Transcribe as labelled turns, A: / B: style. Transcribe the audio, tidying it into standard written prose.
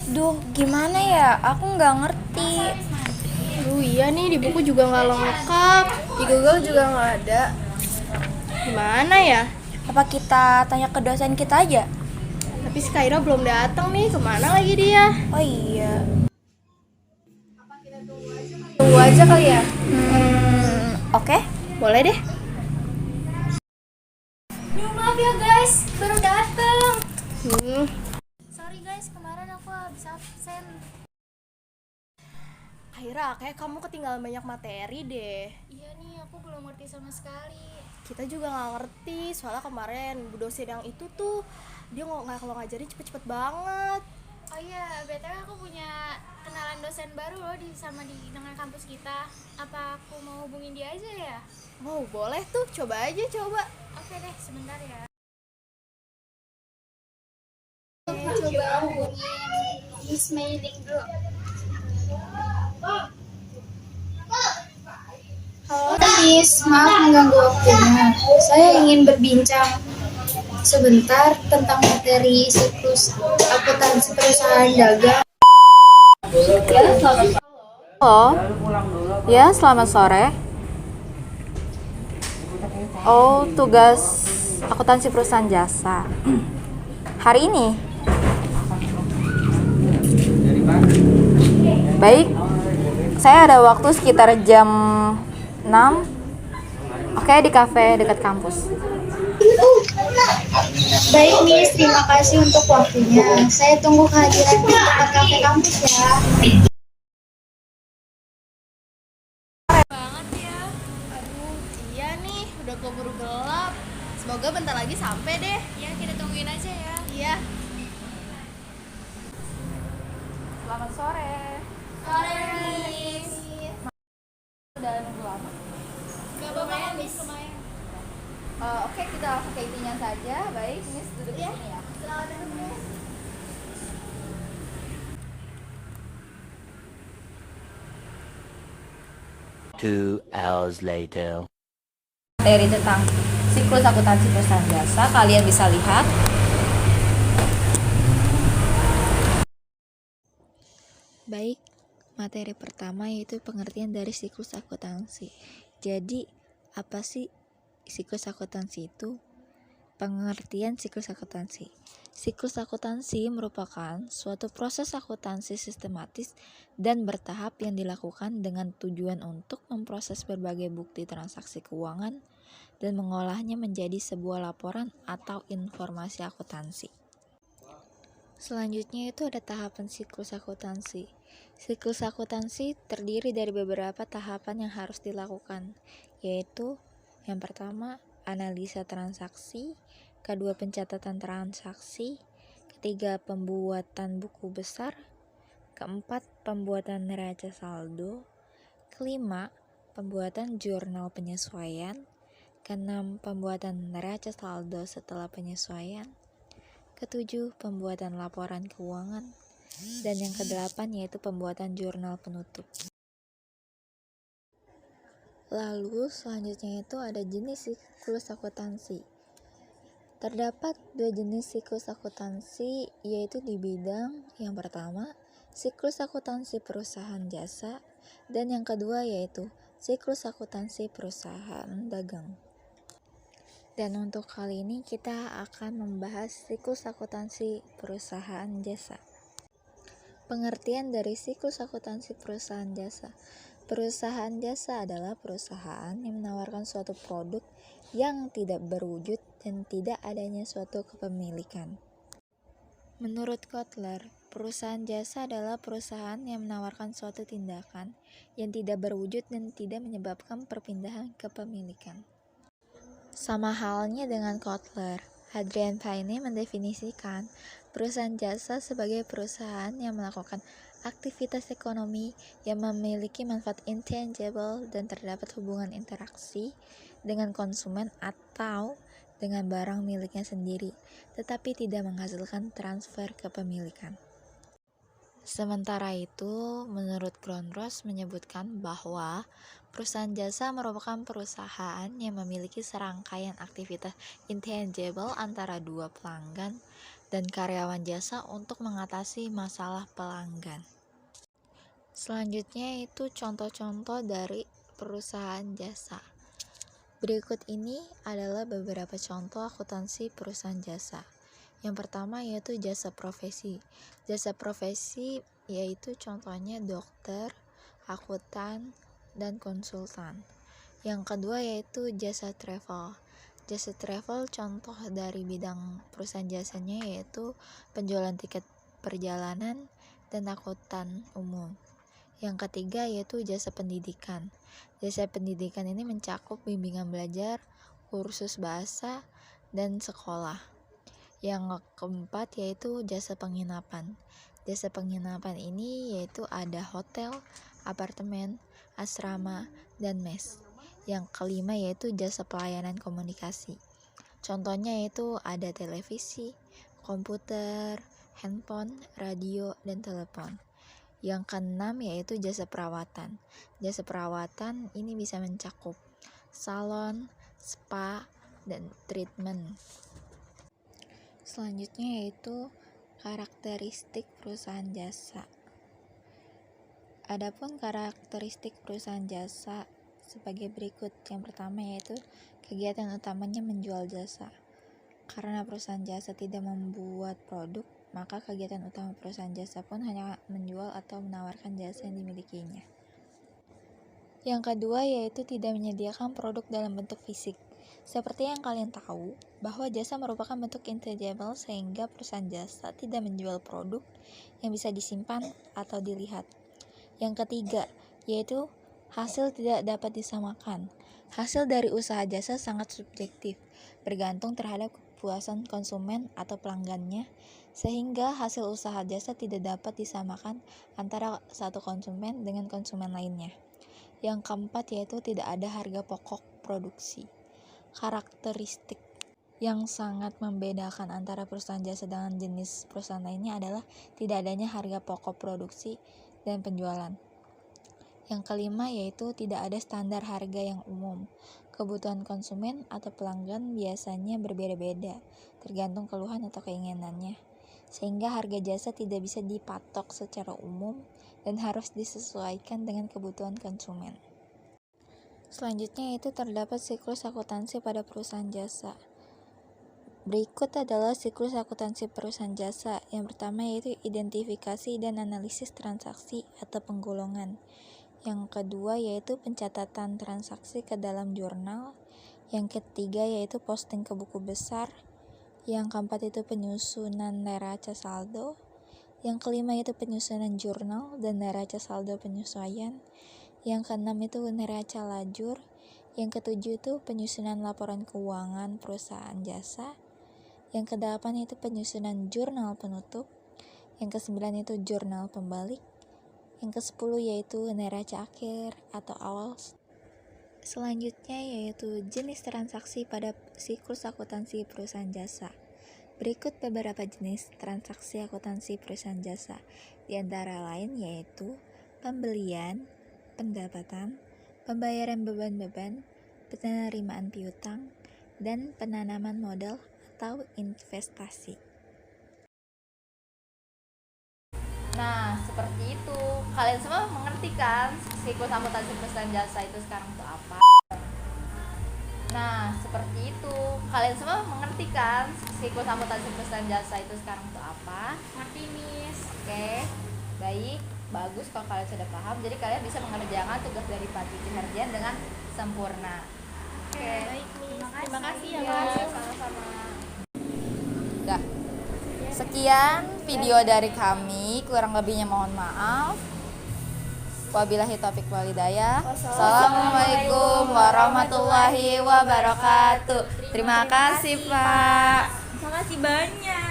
A: Duh, gimana ya? Aku nggak ngerti.
B: Aduh iya nih, di buku juga nggak lengkap, di Google juga nggak ada. Gimana ya?
A: Apa kita tanya ke dosen kita aja?
B: Tapi si Kaira belum datang nih, kemana lagi dia?
A: Oh iya. Tunggu aja kali ya? Oke.
B: Boleh deh.
A: Duh, maaf ya guys, baru dateng.
B: Hmm,
A: Sorry guys, kemarin aku habis absen.
B: Kaira, kayak kamu ketinggalan banyak materi deh.
A: Iya nih, aku belum ngerti sama sekali.
B: Kita juga nggak ngerti, soalnya kemarin bu dosen yang itu tuh dia kalau ngajarin cepet-cepet banget.
A: Oh iya, BTW aku punya kenalan dosen baru loh di dengan kampus kita. Apa aku mau hubungin dia aja ya?
B: Oh boleh tuh, coba aja coba.
A: Oke deh, sebentar ya.
C: Coba hubungin Miss Mailing dulu. Halo Miss, maaf mengganggu waktunya. Saya ingin berbincang sebentar tentang materi siklus akuntansi perusahaan dagang.
D: Halo, ya selamat sore. Oh, tugas akuntansi perusahaan jasa. Hari ini? Baik, saya ada waktu sekitar jam 6. Oke, di kafe dekat kampus.
C: Baik Miss, terima kasih untuk waktunya. Saya tunggu kehadiran di tempat kafe kampus ya.
B: Aduh iya nih, udah keburu gelap. Semoga bentar lagi sampai deh.
A: Ya, kita tungguin aja ya.
B: Iya.
D: Selamat sore.
A: Sore, Miss.
D: Udah nunggu lama.
A: Gak apa-apa, Miss. Lumayan.
D: Oke, kita langsung ke intinya saja. Baik, Miss duduk di sini ya.
E: Two hours later.
D: Materi tentang siklus akuntansi perusahaan jasa, kalian bisa lihat.
F: Baik, materi pertama yaitu pengertian dari siklus akuntansi. Jadi, apa sih siklus akuntansi itu? Pengertian siklus akuntansi. Siklus akuntansi merupakan suatu proses akuntansi sistematis dan bertahap yang dilakukan dengan tujuan untuk memproses berbagai bukti transaksi keuangan dan mengolahnya menjadi sebuah laporan atau informasi akuntansi. Selanjutnya itu ada tahapan siklus akuntansi. Siklus akuntansi terdiri dari beberapa tahapan yang harus dilakukan, yaitu yang pertama, analisa transaksi, kedua, pencatatan transaksi, ketiga, pembuatan buku besar, keempat, pembuatan neraca saldo, kelima, pembuatan jurnal penyesuaian, keenam, pembuatan neraca saldo setelah penyesuaian, ketujuh, pembuatan laporan keuangan, dan yang kedelapan yaitu pembuatan jurnal penutup. Lalu selanjutnya itu ada jenis siklus akuntansi. Terdapat dua jenis siklus akuntansi, yaitu di bidang yang pertama siklus akuntansi perusahaan jasa, dan yang kedua yaitu siklus akuntansi perusahaan dagang. Dan untuk kali ini kita akan membahas siklus akuntansi perusahaan jasa. Pengertian dari siklus akuntansi perusahaan jasa. Perusahaan jasa adalah perusahaan yang menawarkan suatu produk yang tidak berwujud dan tidak adanya suatu kepemilikan. Menurut Kotler, perusahaan jasa adalah perusahaan yang menawarkan suatu tindakan yang tidak berwujud dan tidak menyebabkan perpindahan kepemilikan. Sama halnya dengan Kotler, Adrian Paine mendefinisikan perusahaan jasa sebagai perusahaan yang melakukan aktivitas ekonomi yang memiliki manfaat intangible dan terdapat hubungan interaksi dengan konsumen atau dengan barang miliknya sendiri, tetapi tidak menghasilkan transfer kepemilikan. Sementara itu, menurut Grundfos menyebutkan bahwa perusahaan jasa merupakan perusahaan yang memiliki serangkaian aktivitas intangible antara dua pelanggan dan karyawan jasa untuk mengatasi masalah pelanggan. Selanjutnya itu contoh-contoh dari perusahaan jasa. Berikut ini adalah beberapa contoh akuntansi perusahaan jasa. Yang pertama yaitu jasa profesi. Jasa profesi yaitu contohnya dokter, akuntan, dan konsultan. Yang kedua yaitu jasa travel. Jasa travel contoh dari bidang perusahaan jasanya yaitu penjualan tiket perjalanan dan akuntan umum. Yang ketiga yaitu jasa pendidikan. Jasa pendidikan ini mencakup bimbingan belajar, kursus bahasa, dan sekolah. Yang keempat yaitu jasa penginapan. Jasa penginapan ini yaitu ada hotel, apartemen, asrama, dan mes. Yang kelima yaitu jasa pelayanan komunikasi. Contohnya yaitu ada televisi, komputer, handphone, radio, dan telepon. Yang keenam yaitu jasa perawatan. Jasa perawatan ini bisa mencakup salon, spa, dan treatment. Selanjutnya yaitu karakteristik perusahaan jasa. Adapun karakteristik perusahaan jasa sebagai berikut. Yang pertama yaitu kegiatan utamanya menjual jasa. Karena perusahaan jasa tidak membuat produk, maka kegiatan utama perusahaan jasa pun hanya menjual atau menawarkan jasa yang dimilikinya. Yang kedua yaitu tidak menyediakan produk dalam bentuk fisik. Seperti yang kalian tahu, bahwa jasa merupakan bentuk intangible sehingga perusahaan jasa tidak menjual produk yang bisa disimpan atau dilihat. Yang ketiga, yaitu hasil tidak dapat disamakan. Hasil dari usaha jasa sangat subjektif, bergantung terhadap kepuasan konsumen atau pelanggannya, sehingga hasil usaha jasa tidak dapat disamakan antara satu konsumen dengan konsumen lainnya. Yang keempat yaitu tidak ada harga pokok produksi. Karakteristik yang sangat membedakan antara perusahaan jasa dengan jenis perusahaan lainnya adalah tidak adanya harga pokok produksi dan penjualan. Yang kelima yaitu tidak ada standar harga yang umum. Kebutuhan konsumen atau pelanggan biasanya berbeda-beda, tergantung keluhan atau keinginannya, sehingga harga jasa tidak bisa dipatok secara umum dan harus disesuaikan dengan kebutuhan konsumen. Selanjutnya yaitu terdapat siklus akuntansi pada perusahaan jasa. Berikut adalah siklus akuntansi perusahaan jasa. Yang pertama yaitu identifikasi dan analisis transaksi atau penggolongan. Yang kedua yaitu pencatatan transaksi ke dalam jurnal. Yang ketiga yaitu posting ke buku besar. Yang keempat itu penyusunan neraca saldo. Yang kelima itu penyusunan jurnal dan neraca saldo penyesuaian. Yang keenam itu neraca lajur. Yang ketujuh itu penyusunan laporan keuangan perusahaan jasa. Yang kedelapan itu penyusunan jurnal penutup. Yang kesembilan itu jurnal pembalik. Yang kesepuluh yaitu neraca akhir atau awal. Selanjutnya yaitu jenis transaksi pada siklus akuntansi perusahaan jasa. Berikut beberapa jenis transaksi akuntansi perusahaan jasa. Di antara lain yaitu pembelian, pendapatan, pembayaran beban-beban, penerimaan piutang, dan penanaman modal atau investasi.
D: Nah, seperti itu. Kalian semua mengerti kan siklus akuntansi perusahaan jasa itu sekarang itu apa? Nah, seperti itu. Kalian semua mengerti kan siklus akuntansi perusahaan jasa itu sekarang itu apa?
A: Ngerti, Miss.
D: Oke, baik. Bagus kalau kalian sudah paham. Jadi kalian bisa mengerjakan tugas dari Pak Cici Herdian dengan sempurna. Oke.
A: Baik, Miss. Terima kasih ya,
D: Ya,
A: Mas.
D: sama-sama. Dah. Sekian video dari kami, kurang lebihnya mohon maaf. Wabillahi taufiq wal hidayah. Assalamualaikum warahmatullahi wabarakatuh. Terima kasih, Pak.
A: Terima kasih banyak.